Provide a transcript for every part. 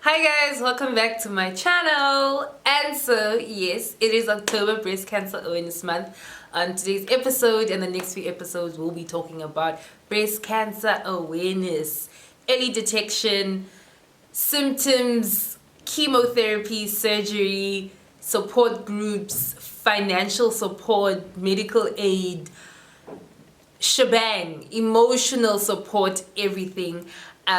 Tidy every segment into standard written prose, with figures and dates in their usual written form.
Hi guys, welcome back to my channel. And so yes, it is October Breast Cancer Awareness Month. On today's episode and the next few episodes we'll be talking about breast cancer awareness, early detection, symptoms, chemotherapy, surgery, support groups, financial support, medical aid, shebang, emotional support, everything. So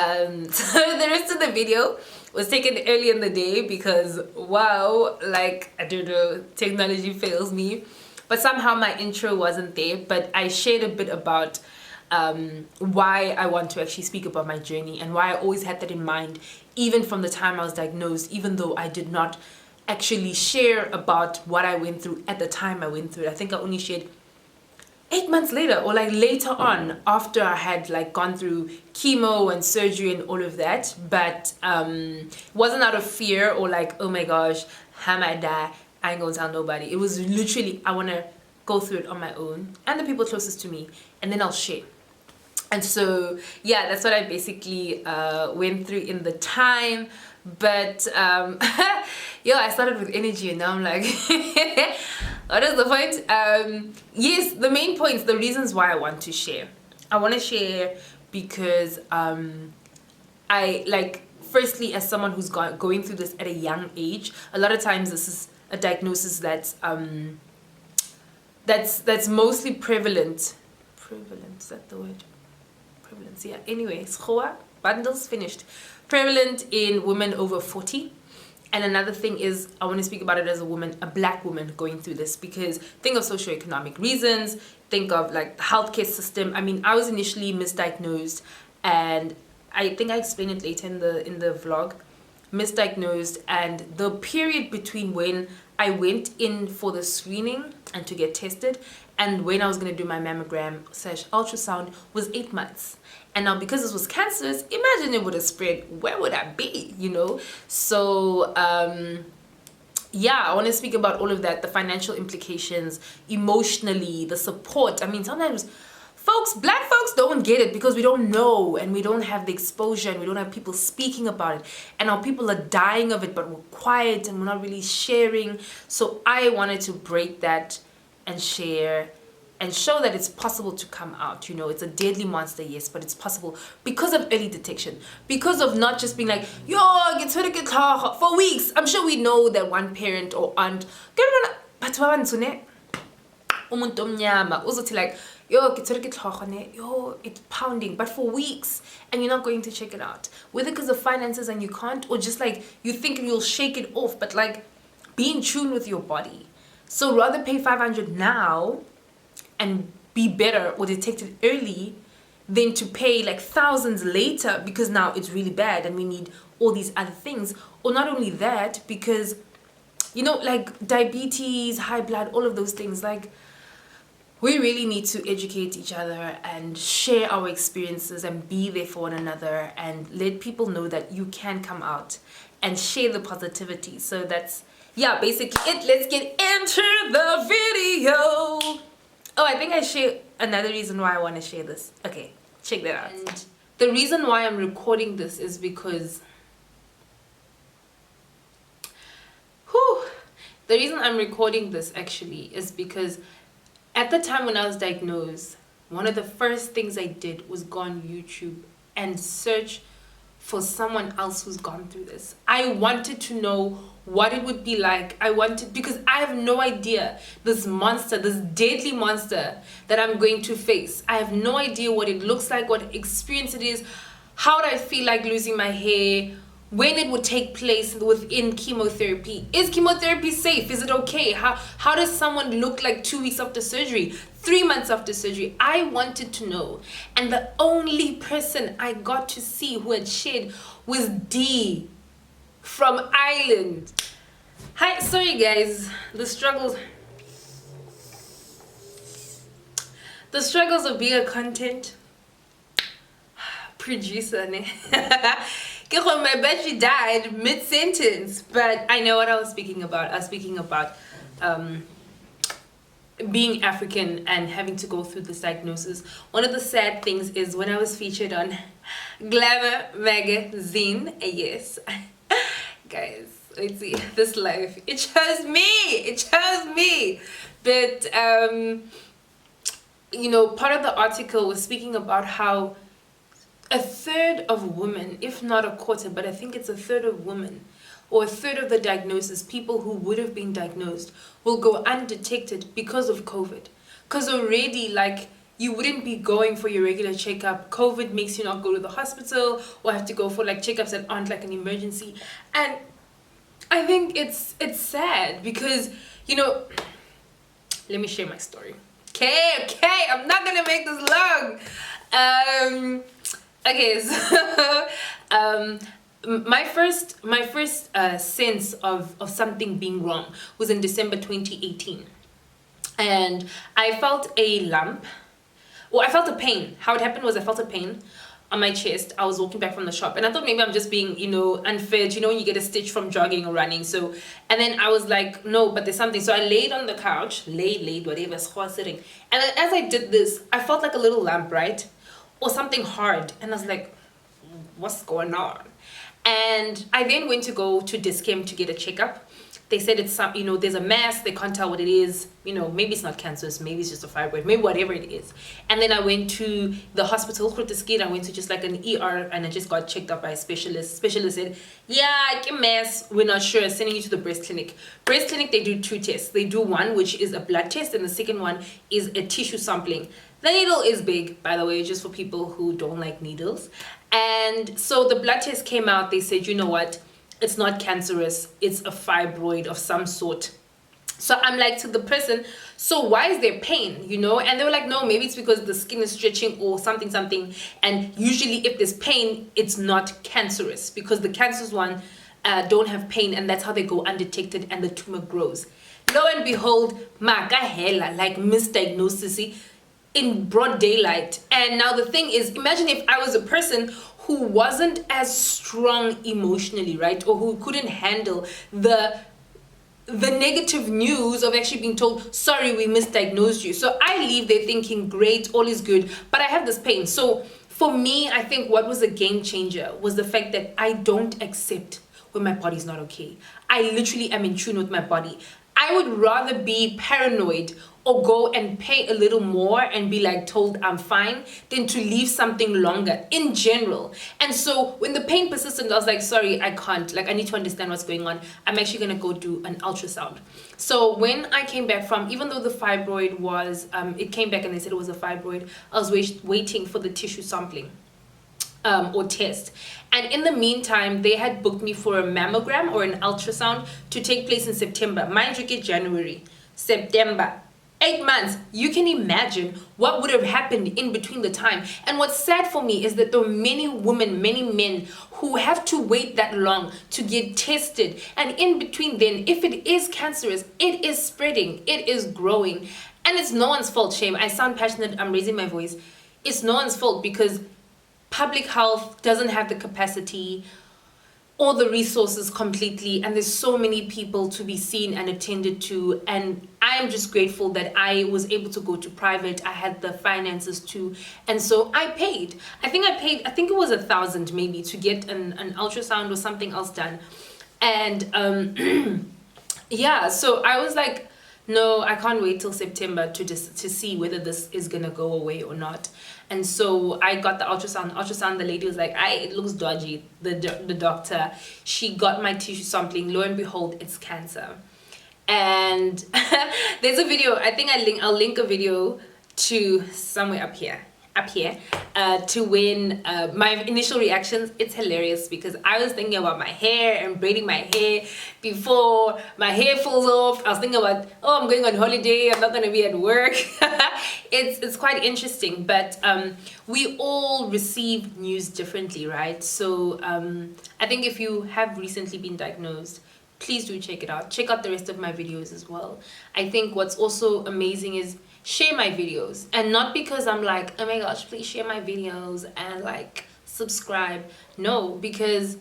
the rest of the video was taken early in the day because wow, like I don't know, technology fails me, but somehow my intro wasn't there. But I shared a bit about why I want to actually speak about my journey and why I always had that in mind, even from the time I was diagnosed, even though I did not actually share about what I went through at the time I went through it. I think I only shared 8 months later, or like later on, after I had like gone through chemo and surgery and all of that. But it wasn't out of fear or like, oh my gosh, how might I die, I ain't gonna tell nobody. It was literally, I want to go through it on my own and the people closest to me, and then I'll share. And so yeah, that's what I basically went through in the time. But I started with energy and now I'm like what is the point? Yes, the main points, the reasons why I want to share. I want to share because I like, firstly, as someone who's going through this at a young age, a lot of times this is a diagnosis that's mostly prevalent. Prevalent, is that the word? Prevalence, yeah. Anyway, schoa, bundles finished. Prevalent in women over 40. And another thing is, I want to speak about it as a woman, a black woman going through this, because think of socioeconomic reasons, think of like the healthcare system. I mean, I was initially misdiagnosed, and I think I explained it later in the vlog. Misdiagnosed, and the period between when I went in for the screening and to get tested and when I was going to do my mammogram / ultrasound was 8 months. And now because this was cancerous, imagine it would have spread, where would I be, you know? So yeah, I want to speak about all of that, the financial implications, emotionally, the support. I mean, sometimes black folks don't get it because we don't know and we don't have the exposure and we don't have people speaking about it, and our people are dying of it, but we're quiet and we're not really sharing. So I wanted to break that and share and show that it's possible to come out. You know, it's a deadly monster, yes, but it's possible because of early detection, because of not just being like, yo, get for weeks. I'm sure we know that one parent or aunt, umuntu omnyama uzothi like, yo, it's pounding, but for weeks, and you're not going to check it out, whether because of finances and you can't, or just like you think you'll shake it off. But like, be in tune with your body. So rather pay 500 now and be better or detect it early than to pay like thousands later because now it's really bad and we need all these other things. Or not only that, because you know, like diabetes, high blood, all of those things, like we really need to educate each other and share our experiences and be there for one another and let people know that you can come out and share the positivity. So that's, yeah, basically it. Let's get into the video. Oh, I think I share another reason why I want to share this. Okay, check that out. And the reason why I'm recording this is because the reason I'm recording this actually is because at the time when I was diagnosed, one of the first things I did was go on YouTube and search for someone else who's gone through this. I wanted to know what it would be like. Because I have no idea, this monster, this deadly monster that I'm going to face. I have no idea what it looks like, what experience it is, how would I feel like losing my hair, when it would take place within chemotherapy. Is chemotherapy safe? Is it okay? How does someone look like 2 weeks after surgery, 3 months after surgery? I wanted to know. And the only person I got to see who had shared was D from Ireland. Hi, sorry guys, the struggles of being a content producer. My battery died mid-sentence, but I know what I was speaking about. I was speaking about being African and having to go through this diagnosis. One of the sad things is when I was featured on Glamour magazine, yes, guys. Let's see. This life, it chose me. It chose me. But you know, part of the article was speaking about how a third of women, if not a quarter, but I think it's a third of women, or a third of the diagnosis, people who would have been diagnosed, will go undetected because of COVID. Because already, like, you wouldn't be going for your regular checkup. COVID makes you not go to the hospital or have to go for like checkups that aren't like an emergency. And I think it's sad because, you know, let me share my story. Okay, I'm not gonna make this long. Okay, so my first sense of something being wrong was in December 2018, and I felt a lump. Well, I felt a pain. How it happened was I felt a pain on my chest. I was walking back from the shop, and I thought maybe I'm just being, you know, unfit. You know, when you get a stitch from jogging or running. So, and then I was like, no, but there's something. So I laid on the couch, laid, whatever, sitting. And then as I did this, I felt like a little lump, right? Or something hard. And I was like, what's going on? And I then went to go to Dis-Chem to get a checkup. They said it's some, you know, there's a mass, they can't tell what it is, you know, maybe it's not cancerous, maybe it's just a fibroid, maybe whatever it is. And then I went to the hospital, I went to just like an ER, and I just got checked up by a specialist. Specialist said, yeah, it's a mass, we're not sure, sending you to the breast clinic. Breast clinic, they do 2 tests. They do one, which is a blood test, and the second one is a tissue sampling. The needle is big, by the way, just for people who don't like needles. And so the blood test came out, they said, you know what? It's not cancerous, it's a fibroid of some sort. So I'm like to the person, so why is there pain, you know? And they were like, no, maybe it's because the skin is stretching or something. And usually if there's pain, it's not cancerous, because the cancerous one don't have pain, and that's how they go undetected and the tumor grows. Lo and behold, makahela, like misdiagnosis in broad daylight. And now the thing is, imagine if I was a person who wasn't as strong emotionally, right? Or who couldn't handle the negative news of actually being told, sorry, we misdiagnosed you. So I leave there thinking, great, all is good, but I have this pain. So for me, I think what was a game changer was the fact that I don't accept when my body's not okay. I literally am in tune with my body. I would rather be paranoid or go and pay a little more and be like told I'm fine than to leave something longer in general. And so when the pain persisted, I was like, sorry, I can't. Like, I need to understand what's going on. I'm actually going to go do an ultrasound. So when I came back from, even though the fibroid was, it came back and they said it was a fibroid, I was waiting for the tissue sampling. Or test. And in the meantime, they had booked me for a mammogram or an ultrasound to take place in September. Mind you, get January, September, 8 months. You can imagine what would have happened in between the time. And what's sad for me is that there are many women, many men who have to wait that long to get tested. And in between then, if it is cancerous, it is spreading, it is growing. And it's no one's fault, shame. I sound passionate, I'm raising my voice. It's no one's fault because public health doesn't have the capacity or the resources completely, and there's so many people to be seen and attended to, and I am just grateful that I was able to go to private. I had the finances to, and so I paid. I think it was 1,000 maybe to get an ultrasound or something else done. And yeah, so I was like, no, I can't wait till September to see whether this is gonna go away or not. And so I got the ultrasound. The lady was like, it looks dodgy. The doctor, she got my tissue sampling. Lo and behold, it's cancer. And there's a video, I think I'll link a video to somewhere up here to when my initial reactions. It's hilarious because I was thinking about my hair and braiding my hair before my hair falls off. I was thinking about, oh, I'm going on holiday, I'm not going to be at work. It's quite interesting, but we all receive news differently, right? So I think if you have recently been diagnosed, please do check it out. Check out the rest of my videos as well. I think what's also amazing is share my videos, and not because I'm like, oh my gosh, please share my videos and like subscribe. No, because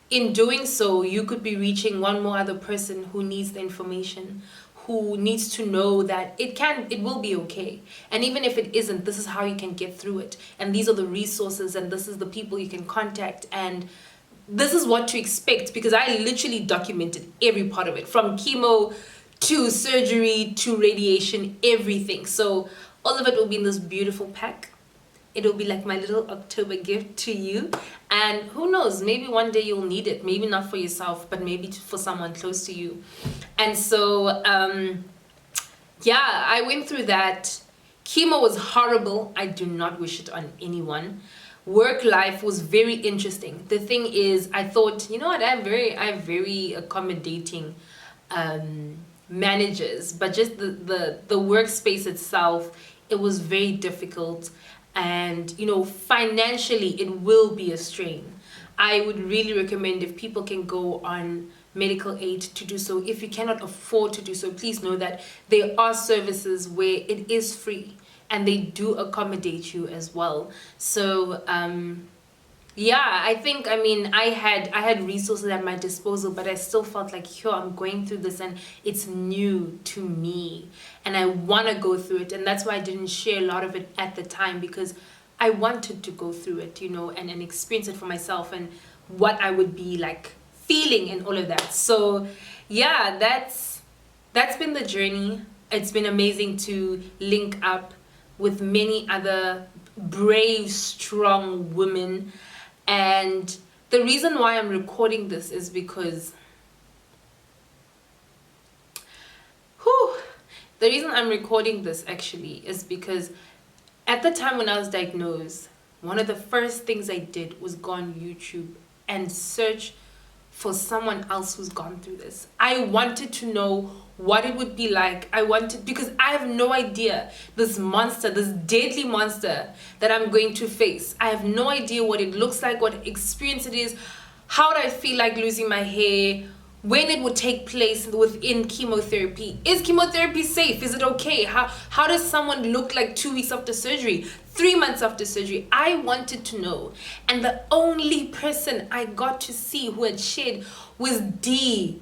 in doing so, you could be reaching one more other person who needs the information, who needs to know that it will be okay. And even if it isn't, this is how you can get through it. And these are the resources, and this is the people you can contact. And this is what to expect, because I literally documented every part of it, from chemo to surgery to radiation, everything. So all of it will be in this beautiful pack. It'll be like my little October gift to you. And who knows, maybe one day you'll need it. Maybe not for yourself, but maybe for someone close to you. And so, yeah, I went through that. Chemo was horrible. I do not wish it on anyone. Work life was very interesting. The thing is, I thought, you know what, I have very accommodating managers, but just the workspace itself, it was very difficult. And you know, financially it will be a strain. I would really recommend, if people can go on medical aid, to do so. If you cannot afford to do so, please know that there are services where it is free and they do accommodate you as well. So yeah, I think, I mean, I had resources at my disposal, but I still felt like, yo, I'm going through this and it's new to me and I want to go through it. And that's why I didn't share a lot of it at the time, because I wanted to go through it, you know, and experience it for myself and what I would be like feeling and all of that. So yeah, that's been the journey. It's been amazing to link up with many other brave, strong women. And the reason why I'm recording this is because the reason I'm recording this actually is because at the time when I was diagnosed, one of the first things I did was go on YouTube and search for someone else who's gone through this. I wanted to know what it would be like. Because I have no idea, this monster, this deadly monster that I'm going to face. I have no idea what it looks like, what experience it is, how do I feel like losing my hair, when it would take place within chemotherapy. Is chemotherapy safe? Is it okay? How does someone look like 2 weeks after surgery, 3 months after surgery? I wanted to know. And the only person I got to see who had shared was Dee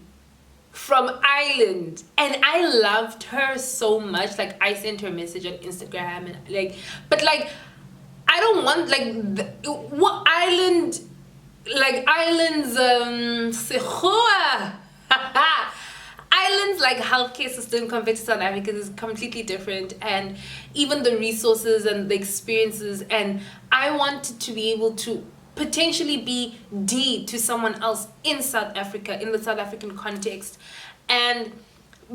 from Ireland. And I loved her so much. Like, I sent her a message on Instagram and like, but like, I don't want like what Ireland, like Ireland's Ireland's like healthcare system compared to South Africa is completely different, and even the resources and the experiences. And I wanted to be able to potentially be D to someone else in South Africa, in the South African context, and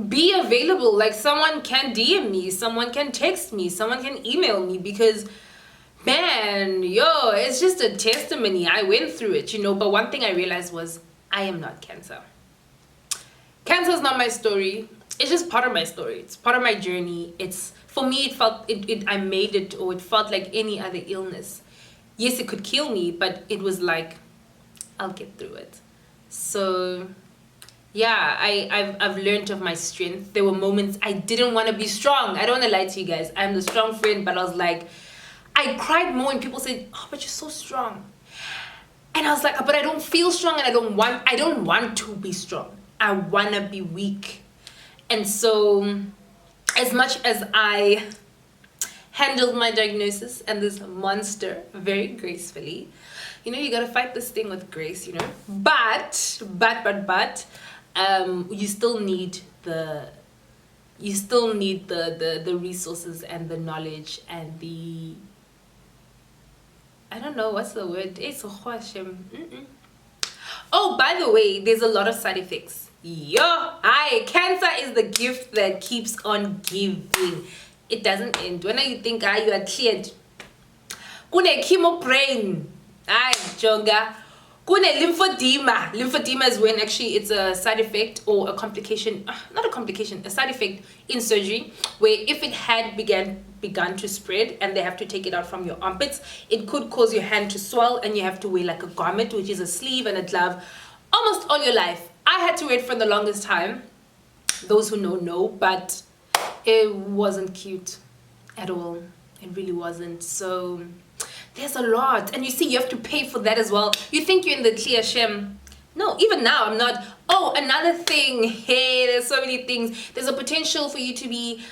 be available. Like, someone can DM me, someone can text me, someone can email me, because man, yo, it's just a testimony. I went through it, you know. But one thing I realized was, I am not cancer. Cancer is not my story. It's just part of my story. It's part of my journey. It's, for me, it felt, I made it, or it felt like any other illness. Yes, it could kill me, but it was like, I'll get through it. So yeah, I've learned of my strength. There were moments I didn't want to be strong. I don't want to lie to you guys. I'm the strong friend, but I was like, I cried more and people said, oh, but you're so strong. And I was like, but I don't feel strong, and I don't want to be strong. I want to be weak. And so as much as I handled my diagnosis and this monster very gracefully, you know, you got to fight this thing with grace, you know. But you still need the resources and the knowledge and the, I don't know what's the word. Oh, by the way, there's a lot of side effects. Cancer is the gift that keeps on giving. It doesn't end. When you think you are cleared, kune chemo brain, jonga, kune lymphedema. Lymphedema is when actually it's a side effect or a complication, not a complication, a side effect in surgery, where if it had begun to spread and they have to take it out from your armpits, it could cause your hand to swell and you have to wear like a garment, which is a sleeve and a glove, almost all your life. I had to wait for the longest time. Those who know, but it wasn't cute at all. It really wasn't. So there's a lot, and you see, you have to pay for that as well. You think you're in the clear, Shem. No, even now I'm not. Oh, another thing. Hey, there's so many things. There's a potential for you to be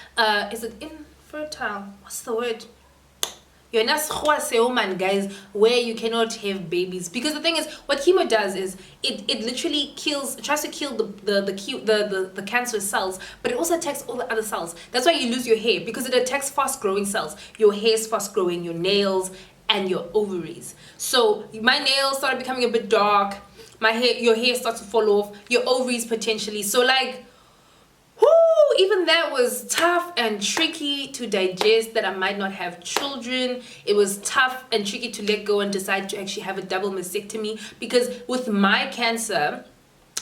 is it infertile? What's the word? You're not man, guys, where you cannot have babies. Because the thing is, what chemo does is it literally tries to kill the cancerous cells, but it also attacks all the other cells. That's why you lose your hair, because it attacks fast growing cells. Your hair is fast growing, your nails and your ovaries. So my nails started becoming a bit dark. Your hair starts to fall off. Your ovaries potentially. So like, even that was tough and tricky to digest, that I might not have children. It was tough and tricky to let go and decide to actually have a double mastectomy, because with my cancer,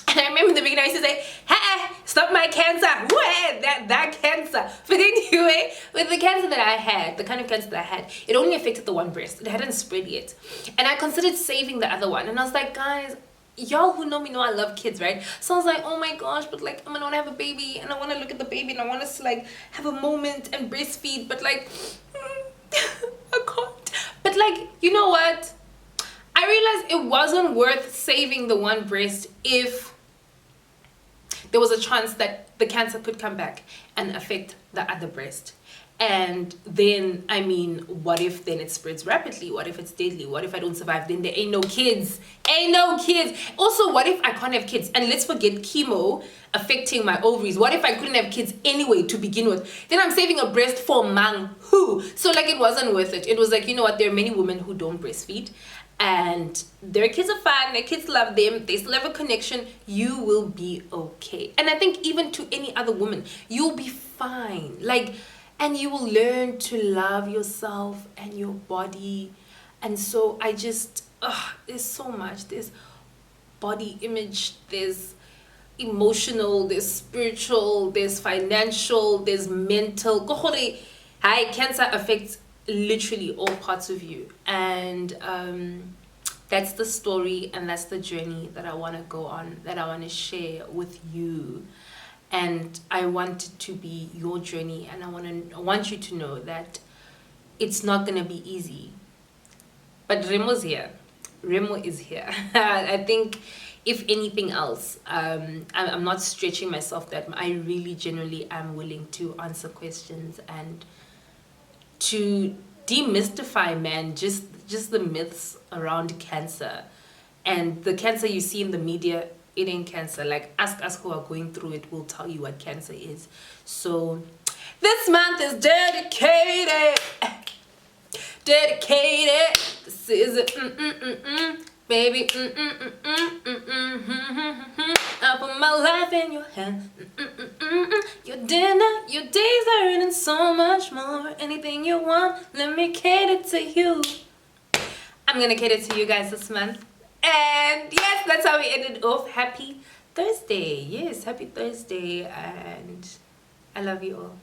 and I remember in the beginning I used to say, hey, stop my cancer, that cancer. But anyway, with the cancer that I had, the kind of cancer that I had, it only affected the one breast. It hadn't spread yet. And I considered saving the other one. And I was like, guys, y'all who know me know I love kids, right? So I was like, oh my gosh, but like, I'm gonna want to have a baby, and I want to look at the baby, and I want us to like have a moment and breastfeed, but like, I can't. But like, you know what? I realized it wasn't worth saving the one breast if there was a chance that the cancer could come back and affect the other breast. And then, I mean, what if then it spreads rapidly? What if it's deadly? What if I don't survive? Then there ain't no kids. Ain't no kids. Also, what if I can't have kids? And let's forget chemo affecting my ovaries. What if I couldn't have kids anyway to begin with? Then I'm saving a breast for mang who? So like, it wasn't worth it. It was like, you know what? There are many women who don't breastfeed, and their kids are fine. Their kids love them. They still have a connection. You will be okay. And I think even to any other woman, you'll be fine. Like, and you will learn to love yourself and your body. And so I just, there's so much. There's body image, there's emotional, there's spiritual, there's financial, there's mental. Hi, cancer affects literally all parts of you. And that's the story, and that's the journey that I want to go on, that I want to share with you. And I want it to be your journey, and I want you to know that it's not going to be easy. But Remo's here. Remo is here. I think if anything else, I'm not stretching myself that I really genuinely am willing to answer questions and to demystify, man, just the myths around cancer. And the cancer you see in the media, it ain't cancer. Like, ask us who are going through it, will tell you what cancer is. So this month is dedicated. This is it. Baby. I put my life in your hand. Your dinner, your days are in, and so much more. Anything you want, let me cater to you. I'm gonna cater to you guys this month. And yes, that's how we ended off. Happy Thursday. Yes, happy Thursday. And I love you all.